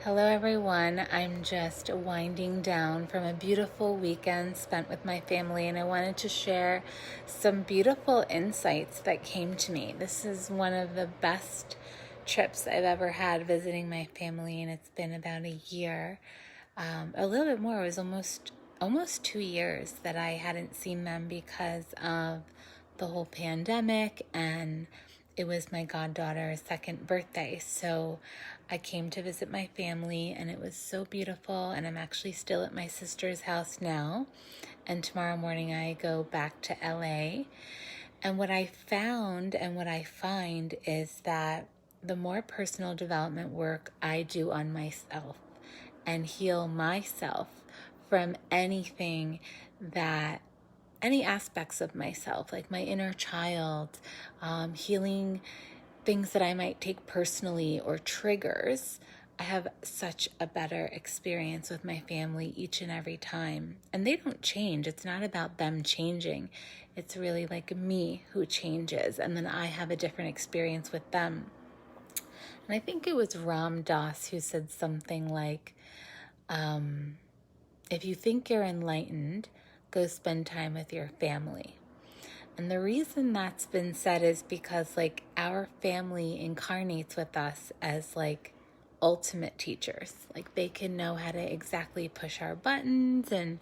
Hello, everyone. I'm just winding down from a beautiful weekend spent with my family, and I wanted to share some beautiful insights that came to me. This is one of the best trips I've ever had visiting my family, and it's been about a year, a little bit more. It was almost 2 years that I hadn't seen them because of the whole pandemic, and it was my goddaughter's second birthday. So I came to visit my family, and it was so beautiful. And I'm actually still at my sister's house now. And tomorrow morning I go back to LA. And what I found and what I find is that the more personal development work I do on myself and heal myself from any aspects of myself, like my inner child, healing things that I might take personally or triggers, I have such a better experience with my family each and every time. And they don't change. It's not about them changing. It's really like me who changes. And then I have a different experience with them. And I think it was Ram Dass who said something like, if you think you're enlightened, go spend time with your family. And the reason that's been said is because like our family incarnates with us as like ultimate teachers. Like they can know how to exactly push our buttons, and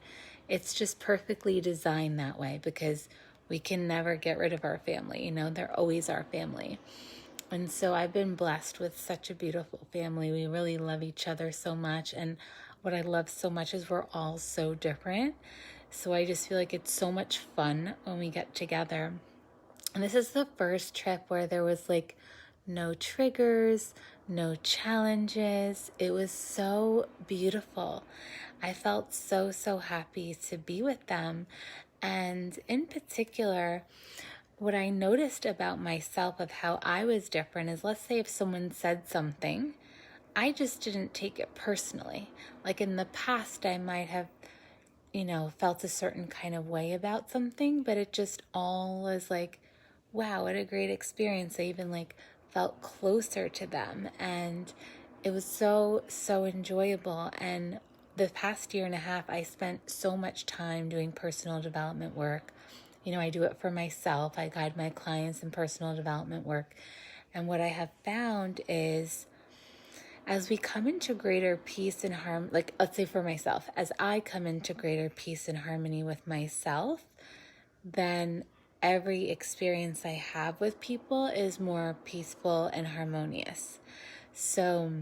it's just perfectly designed that way because we can never get rid of our family. They're always our family. And so I've been blessed with such a beautiful family. We really love each other so much. And what I love so much is we're all so different. So I just feel like it's so much fun when we get together. And this is the first trip where there was like no triggers, no challenges. It was so beautiful. I felt so happy to be with them. And in particular, what I noticed about myself of how I was different is, let's say if someone said something, I just didn't take it personally. Like in the past, I might have, felt a certain kind of way about something, but it just all was like, wow, what a great experience. I even like felt closer to them, and it was so enjoyable. And the past year and a half, I spent so much time doing personal development work. I do it for myself. I guide my clients in personal development work. And what I have found is as we come into greater peace and harmony, like let's say for myself, as I come into greater peace and harmony with myself, then every experience I have with people is more peaceful and harmonious. So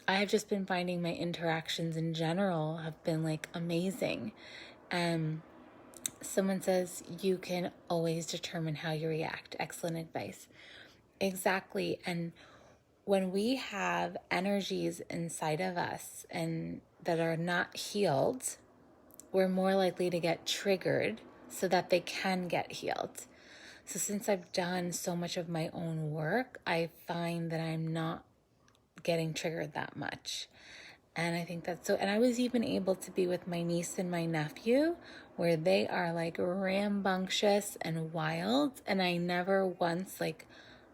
I have just been finding my interactions in general have been like amazing. And someone says you can always determine how you react. Excellent advice. Exactly. And when we have energies inside of us and that are not healed, we're more likely to get triggered so that they can get healed. So since I've done so much of my own work, I find that I'm not getting triggered that much. And I think that's so, and I was even able to be with my niece and my nephew where they are like rambunctious and wild. And I never once like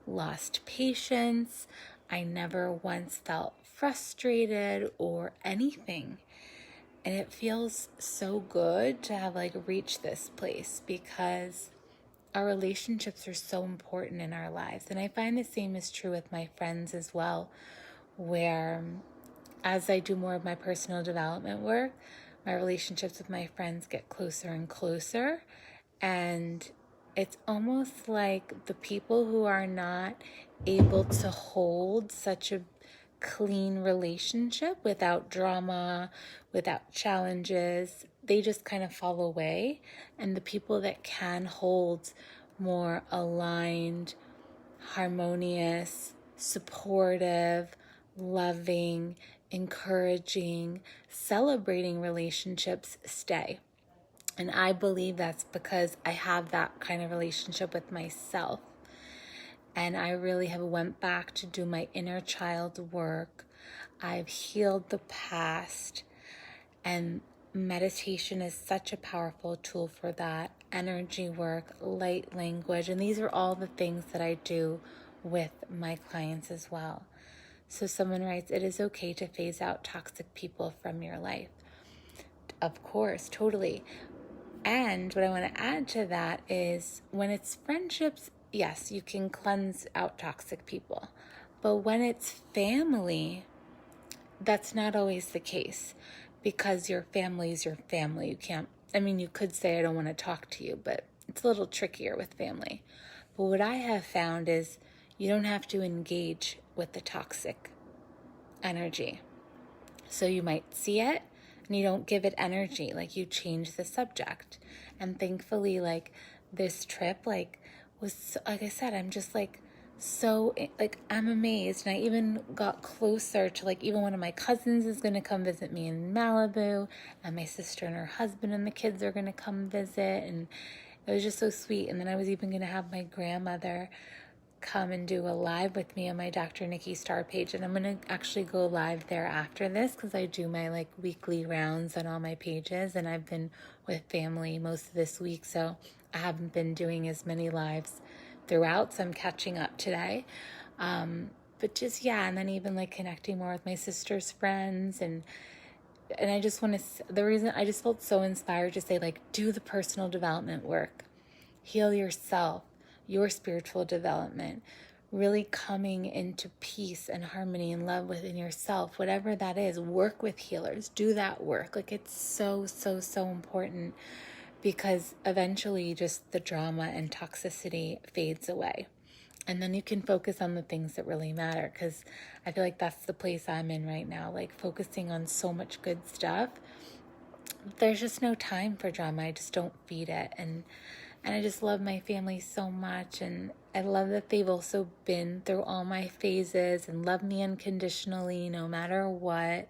lost patience. I never once felt frustrated or anything. And it feels so good to have like reached this place because our relationships are so important in our lives. And I find the same is true with my friends as well, where as I do more of my personal development work, my relationships with my friends get closer and closer. And it's almost like the people who are not able to hold such a clean relationship without drama, without challenges, they just kind of fall away. And the people that can hold more aligned, harmonious, supportive, loving, encouraging, celebrating relationships stay. And I believe that's because I have that kind of relationship with myself. And I really have went back to do my inner child work. I've healed the past, and meditation is such a powerful tool for that. Energy work, light language, and these are all the things that I do with my clients as well. So someone writes, it is okay to phase out toxic people from your life. Of course, totally. And what I want to add to that is when it's friendships, yes, you can cleanse out toxic people. But when it's family, that's not always the case, because your family is your family. You can't, I mean, you could say, I don't want to talk to you, but it's a little trickier with family. But what I have found is you don't have to engage with the toxic energy. So you might see it and you don't give it energy, like you change the subject. And thankfully, like this trip, like was, like I said, I'm just like, so like I'm amazed. And I even got closer to, like, even one of my cousins is going to come visit me in Malibu, and my sister and her husband and the kids are going to come visit, and it was just so sweet. And then I was even going to have my grandmother come and do a live with me on my Dr. Nikki Star page, and I'm going to actually go live there after this, because I do my like weekly rounds on all my pages, and I've been with family most of this week, so I haven't been doing as many lives throughout, so I'm catching up today. But just, yeah, and then even like connecting more with my sister's friends, and I just want to, the reason I just felt so inspired to say, like, do the personal development work, heal yourself, your spiritual development, really coming into peace and harmony and love within yourself, whatever that is. Work with healers, do that work. Like, it's so, so, so important, because eventually just the drama and toxicity fades away. And then you can focus on the things that really matter, because I feel like that's the place I'm in right now, like focusing on so much good stuff. There's just no time for drama. I just don't feed it. And I just love my family so much, and I love that they've also been through all my phases and love me unconditionally no matter what.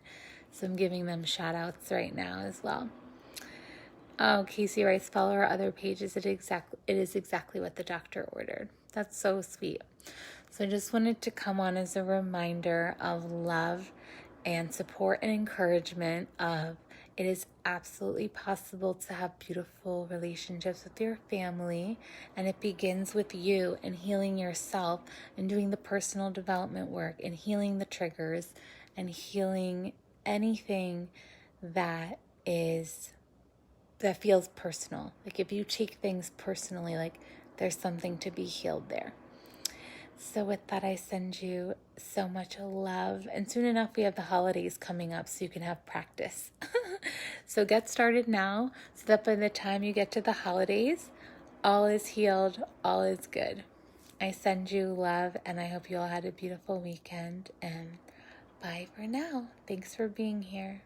So I'm giving them shout outs right now as well. Oh, Casey writes, follow our other pages. It is exactly what the doctor ordered. That's so sweet. So I just wanted to come on as a reminder of love and support and encouragement of, it is absolutely possible to have beautiful relationships with your family, and it begins with you and healing yourself and doing the personal development work and healing the triggers and healing anything that feels personal. Like if you take things personally, like there's something to be healed there. So with that, I send you so much love. And soon enough, we have the holidays coming up, so you can have practice. So get started now, so that by the time you get to the holidays, all is healed, all is good. I send you love, and I hope you all had a beautiful weekend. And bye for now. Thanks for being here.